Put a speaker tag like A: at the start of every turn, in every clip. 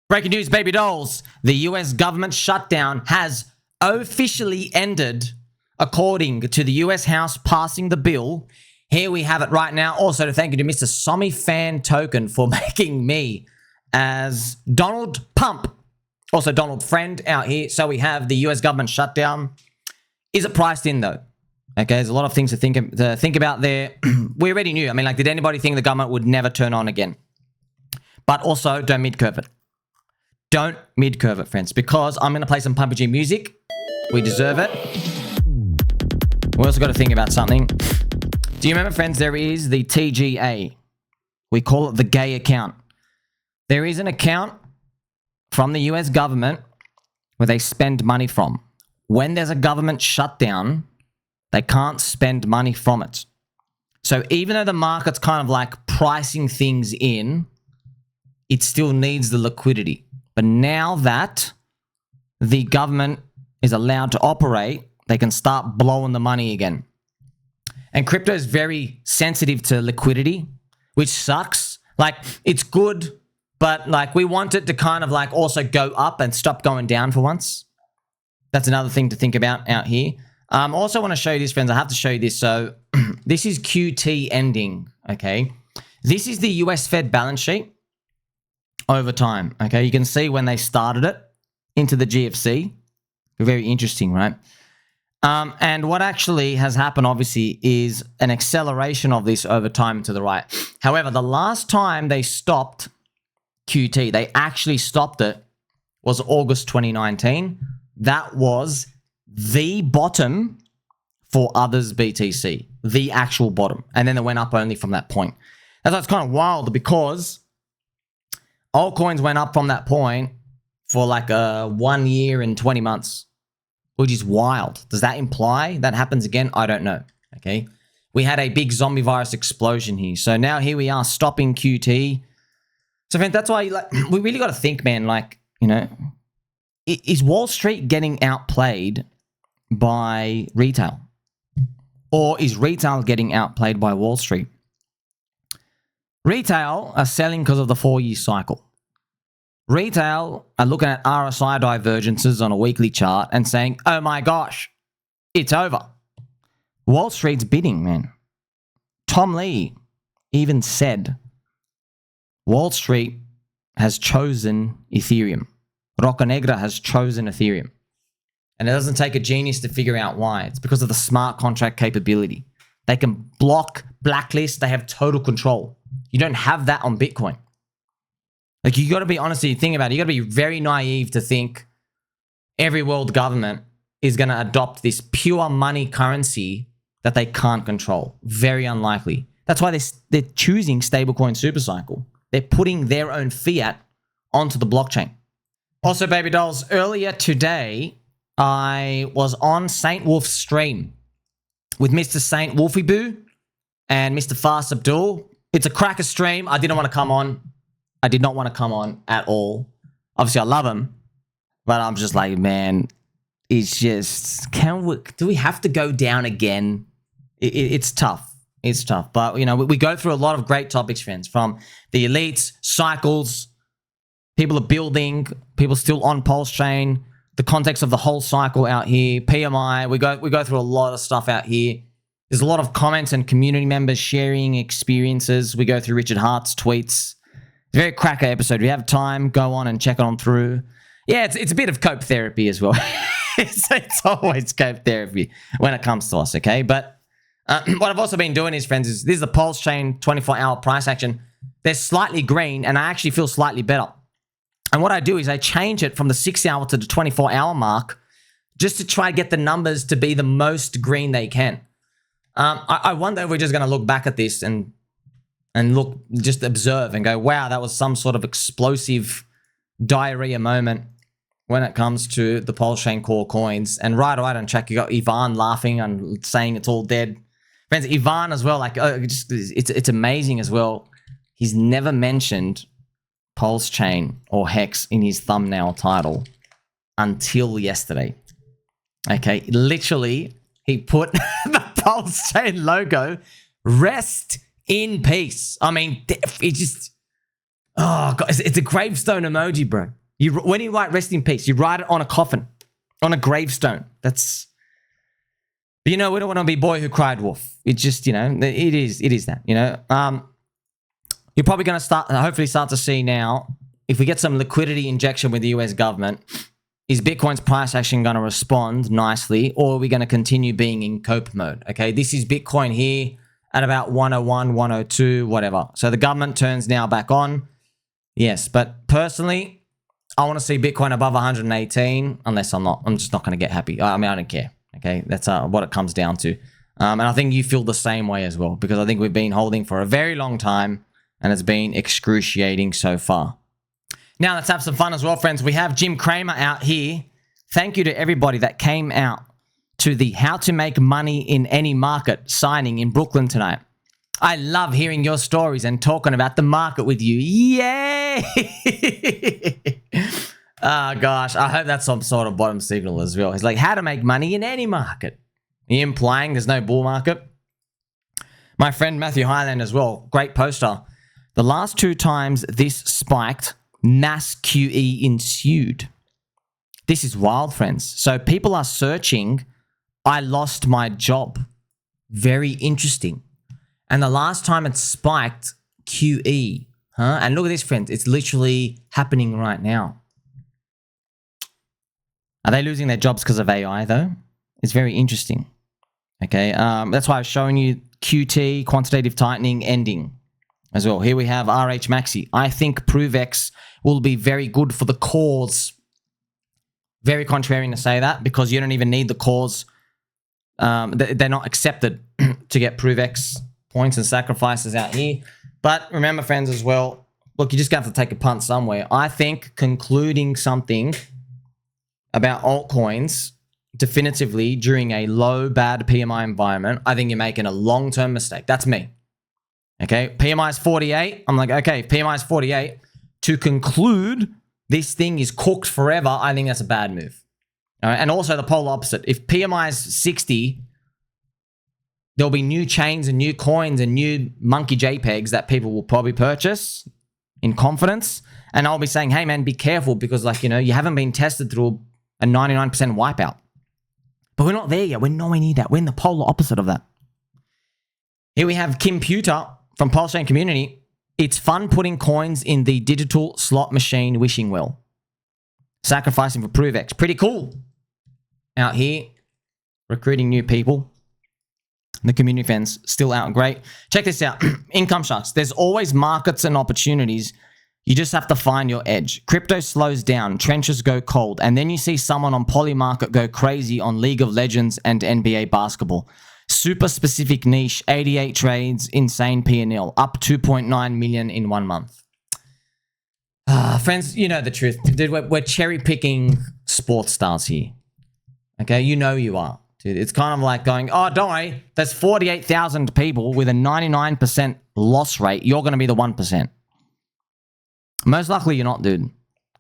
A: Breaking news, baby dolls. The US government shutdown has officially ended, according to the US House passing the bill. Here we have it right now. Also, to thank you to Mr. Sommi Fan Token for making me as Donald Pump. Also, Donald Friend out here. So we have the US government shutdown. Is it priced in, though? Okay, there's a lot of things to think about there. We already knew. I mean, like, did anybody think the government would never turn on again? But also, don't mid-curve it. Don't mid-curve it, friends, because I'm going to play some Pumpy music. We deserve it. We also got to think about something. Do you remember, friends, there is the TGA. We call it the gay account. There is an account from the US government where they spend money from. When there's a government shutdown, they can't spend money from it. So even though the market's kind of like pricing things in, it still needs the liquidity. But now that the government is allowed to operate, they can start blowing the money again. And crypto is very sensitive to liquidity, which sucks. Like, it's good, but like we want it to kind of like also go up and stop going down for once. That's another thing to think about out here. Also want to show you this, friends. I have to show you this. So this is QT ending, okay? This is the US Fed balance sheet over time, okay? You can see when they started it into the GFC. Very interesting, right? And what actually has happened, obviously, is an acceleration of this over time to the right. However, the last time they stopped QT, they actually stopped it, was August 2019. That was the bottom for others BTC, the actual bottom. And then it went up only from that point. And so it's kind of wild because altcoins went up from that point for like 1 year and 20 months, which is wild. Does that imply that happens again? I don't know, okay? We had a big zombie virus explosion here. So now here we are stopping QT. So friends, that's why like, we really got to think, man, like, you know, is Wall Street getting outplayed by retail? Or is retail getting outplayed by Wall Street? Retail are selling because of the 4-year cycle. Retail are looking at RSI divergences on a weekly chart and saying, oh my gosh, it's over. Wall Street's bidding, man. Tom Lee even said Wall Street has chosen Ethereum. Roca Negra has chosen Ethereum. And it doesn't take a genius to figure out why. It's because of the smart contract capability. They can block, blacklist, they have total control. You don't have that on Bitcoin. Like, you got to be honest, you think about it. You got to be very naive to think every world government is going to adopt this pure money currency that they can't control. Very unlikely. That's why they're choosing stablecoin supercycle. They're putting their own fiat onto the blockchain. Also, baby dolls, earlier today, I was on SaintWOLF's stream with Mr. Saint Wolfie Boo and Mr. Fast Abdul. It's a cracker stream. I didn't want to come on. I did not want to come on at all. Obviously, I love him, but I'm just like, man, it's just, do we have to go down again? It's tough. It's tough. But, you know, we go through a lot of great topics, friends, from the elites, cycles, people are building, people still on PulseChain, the context of the whole cycle out here, PMI. We go through a lot of stuff out here. There's a lot of comments and community members sharing experiences. We go through Richard Hart's tweets. It's a very cracker episode. If you have time, go on and check it on through. Yeah, it's a bit of cope therapy as well. it's always cope therapy when it comes to us, okay? But what I've also been doing is, friends, this is the PulseChain 24-hour price action. They're slightly green, and I actually feel slightly better. And what I do is I change it from the 6-hour to the 24-hour mark just to try to get the numbers to be the most green they can. I wonder if we're just going to look back at this and look, just observe and go, wow, that was some sort of explosive diarrhea moment when it comes to the PulseChain core coins. And right on track, you got Ivan laughing and saying it's all dead. Friends, Ivan as well, like, it's amazing as well. He's never mentioned PulseChain or Hex in his thumbnail title until yesterday. Okay, literally, he put the PulseChain logo, rest in peace. I mean, it just, oh God, it's a gravestone emoji, bro. When you write rest in peace, you write it on a coffin, on a gravestone. That's... But, you know, we don't want to be boy who cried wolf. It's just, you know, it is that, you know. You're probably going to hopefully start to see now, if we get some liquidity injection with the US government, is Bitcoin's price action going to respond nicely, or are we going to continue being in cope mode? Okay, this is Bitcoin here at about 101, 102, whatever. So the government turns now back on. Yes, but personally, I want to see Bitcoin above 118, unless I'm just not going to get happy. I mean, I don't care. Okay, that's what it comes down to. And I think you feel the same way as well, because I think we've been holding for a very long time and it's been excruciating so far. Now let's have some fun as well, friends. We have Jim Cramer out here. Thank you to everybody that came out to the How to Make Money in Any Market signing in Brooklyn tonight. I love hearing your stories and talking about the market with you. Yay! Oh, gosh. I hope that's some sort of bottom signal as well. It's like, how to make money in any market. Are you implying there's no bull market? My friend Matthew Highland as well. Great poster. The last 2 times this spiked, mass QE ensued. This is wild, friends. So people are searching, I lost my job. Very interesting. And the last time it spiked, QE. And look at this, friends. It's literally happening right now. Are they losing their jobs because of AI, though? It's very interesting. Okay, that's why I was showing you QT, quantitative tightening, ending as well. Here we have RH Maxi. I think ProveX will be very good for the cause. Very contrarian to say that, because you don't even need the cause. They're not accepted to get ProveX points and sacrifices out here. But remember, friends, as well, look, you just have to take a punt somewhere. I think concluding something about altcoins definitively during a low, bad PMI environment, I think you're making a long-term mistake. That's me. Okay, PMI is 48. I'm like, okay, if PMI is 48, to conclude this thing is cooked forever, I think that's a bad move. All right? And also the polar opposite. If PMI is 60, there'll be new chains and new coins and new monkey JPEGs that people will probably purchase in confidence. And I'll be saying, hey, man, be careful, because, like, you know, you haven't been tested through a 99% wipeout. But we're not there yet. We're nowhere near that. We're in the polar opposite of that. Here we have Kim Puter from PulseChain Community. It's fun putting coins in the digital slot machine wishing well. Sacrificing for ProveX. Pretty cool. Out here, recruiting new people. The community fans still out great. Check this out. Income sharks. There's always markets and opportunities. You just have to find your edge. Crypto slows down, trenches go cold, and then you see someone on Polymarket go crazy on League of Legends and NBA basketball. Super specific niche, 88 trades, insane P&L, up 2.9 million in 1 month. Friends, you know the truth. Dude, we're cherry picking sports stars here. Okay, you know you are. Dude, it's kind of like going, oh, don't worry, there's 48,000 people with a 99% loss rate. You're going to be the 1%. Most likely you're not, dude.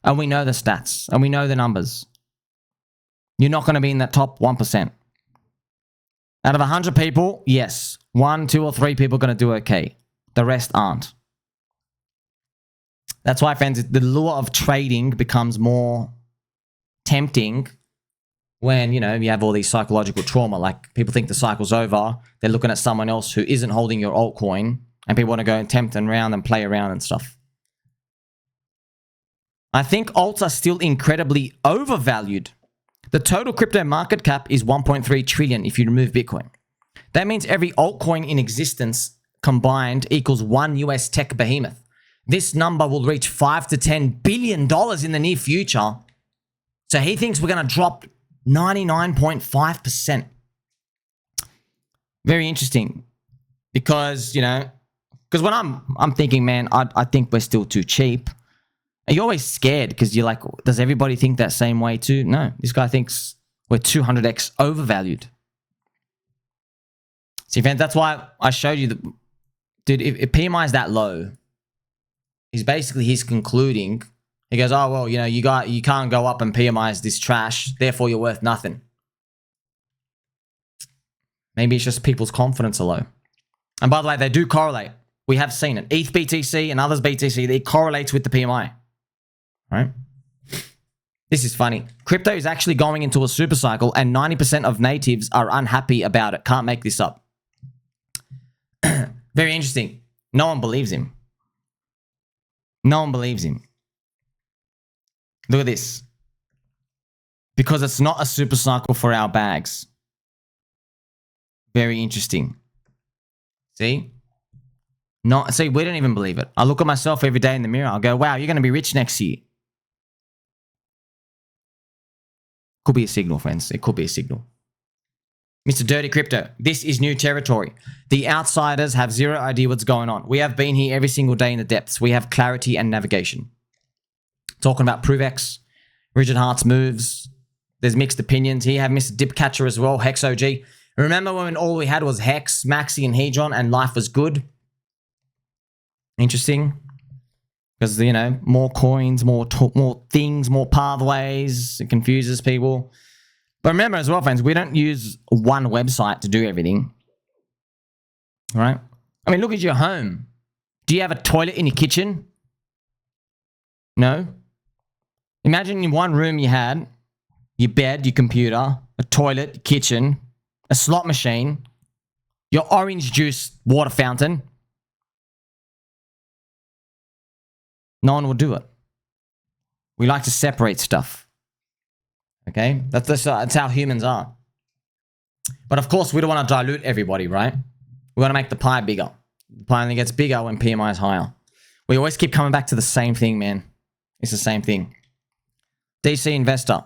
A: And we know the stats. And we know the numbers. You're not going to be in that top 1%. Out of 100 people, yes. 1, 2, or 3 people are going to do okay. The rest aren't. That's why, friends, the lure of trading becomes more tempting when, you know, you have all these psychological trauma. Like, people think the cycle's over. They're looking at someone else who isn't holding your altcoin. And people want to go and tempt and round and play around and stuff. I think alts are still incredibly overvalued. The total crypto market cap is 1.3 trillion if you remove Bitcoin. That means every altcoin in existence combined equals one US tech behemoth. This number will reach $5 to $10 billion in the near future. So he thinks we're going to drop 99.5%. Very interesting. Because, you know, because when I'm thinking, man, I think we're still too cheap. You're always scared because you're like, does everybody think that same way too? No, this guy thinks we're 200x overvalued. See, fans, that's why I showed you that, dude, if PMI is that low, he's concluding, he goes, oh, well, you know, you can't go up and PMI is this trash, therefore you're worth nothing. Maybe it's just people's confidence are low. And by the way, they do correlate. We have seen it. ETH BTC and others BTC, it correlates with the PMI. Right? This is funny. Crypto is actually going into a super cycle and 90% of natives are unhappy about it. Can't make this up. Very interesting. No one believes him. No one believes him. Look at this. Because it's not a super cycle for our bags. Very interesting. See? See, we don't even believe it. I look at myself every day in the mirror. I'll go, wow, you're going to be rich next year. Could be a signal, friends. It could be a signal. Mr. Dirty Crypto, this is new territory. The outsiders have zero idea what's going on. We have been here every single day in the depths. We have clarity and navigation. Talking about ProveX, Rigid Hearts moves. There's mixed opinions. Here you have Mr. Dipcatcher as well, Hex OG. Remember when all we had was Hex, Maxi, and Hedron, and life was good? Interesting. Because, you know, more coins, more things, more pathways. It confuses people. But remember as well, friends, we don't use one website to do everything. All right? I mean, look at your home. Do you have a toilet in your kitchen? No? Imagine in one room you had your bed, your computer, a toilet, kitchen, a slot machine, your orange juice water fountain. No one will do it. We like to separate stuff. Okay? That's how humans are. But of course, we don't want to dilute everybody, right? We want to make the pie bigger. The pie only gets bigger when PMI is higher. We always keep coming back to the same thing, man. It's the same thing. DC Investor.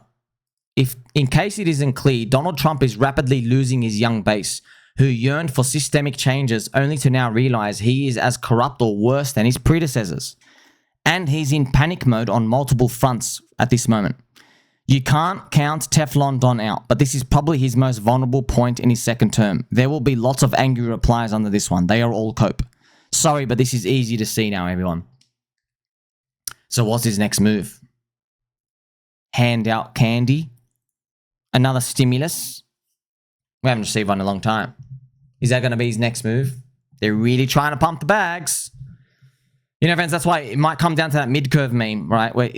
A: If, in case it isn't clear, Donald Trump is rapidly losing his young base, who yearned for systemic changes only to now realize he is as corrupt or worse than his predecessors. And he's in panic mode on multiple fronts at this moment. You can't count Teflon Don out, but this is probably his most vulnerable point in his second term. There will be lots of angry replies under this one. They are all cope. Sorry, but this is easy to see now, everyone. So what's his next move? Hand out candy? Another stimulus? We haven't received one in a long time. Is that going to be his next move? They're really trying to pump the bags. You know, friends, that's why it might come down to that mid-curve meme, right? Where,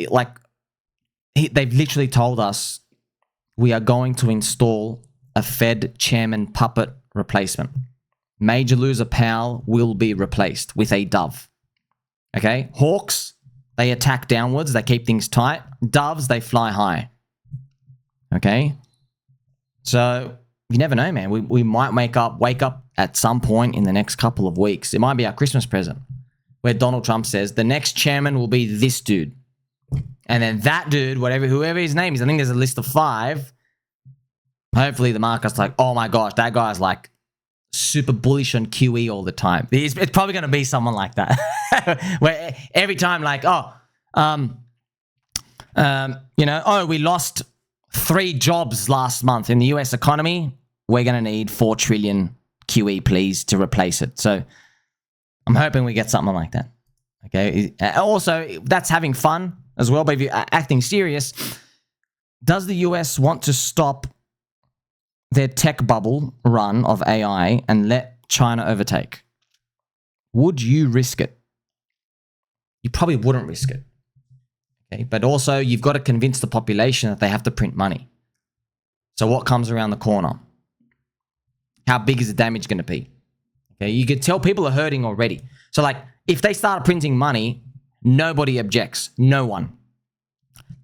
A: they've literally told us we are going to install a Fed chairman puppet replacement. Major loser Powell will be replaced with a dove. Okay? Hawks, they attack downwards. They keep things tight. Doves, they fly high. Okay? So, you never know, man. We might wake up at some point in the next couple of weeks. It might be our Christmas present, where Donald Trump says the next chairman will be this dude. And then that dude, whoever his name is, I think there's a list of 5. Hopefully the market's like, oh my gosh, that guy's like super bullish on QE all the time. It's probably going to be someone like that. Where every time like, we lost 3 jobs last month in the US economy. We're going to need 4 trillion QE, please, to replace it. So I'm hoping we get something like that. Okay. Also, that's having fun as well, but if you're acting serious, does the US want to stop their tech bubble run of AI and let China overtake? Would you risk it? You probably wouldn't risk it. Okay, but also you've got to convince the population that they have to print money. So what comes around the corner? How big is the damage going to be? Okay, you could tell people are hurting already. So like, if they start printing money, nobody objects. No one.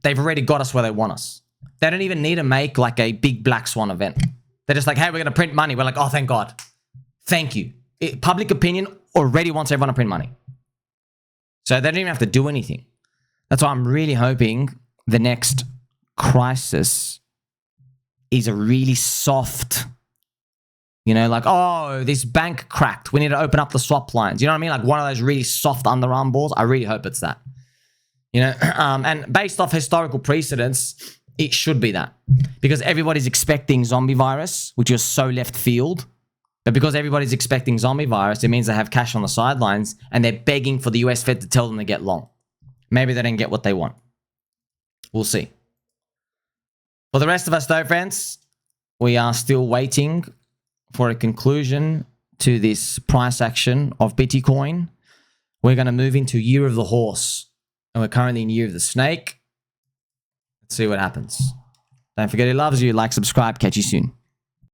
A: They've already got us where they want us. They don't even need to make like a big black swan event. They're just like, hey, we're going to print money. We're like, oh, thank God. Thank you. Public opinion already wants everyone to print money. So they don't even have to do anything. That's why I'm really hoping the next crisis is a really soft, like, oh, this bank cracked. We need to open up the swap lines. You know what I mean? Like one of those really soft underarm balls. I really hope it's that. And based off historical precedents, it should be that. Because everybody's expecting zombie virus, which is so left field. But because everybody's expecting zombie virus, it means they have cash on the sidelines and they're begging for the US Fed to tell them to get long. Maybe they didn't get what they want. We'll see. For the rest of us though, friends, we are still waiting for a conclusion to this price action of Bitcoin. We're going to move into Year of the Horse. And we're currently in Year of the Snake. See what happens. Don't forget he loves you. Like, subscribe. Catch you soon.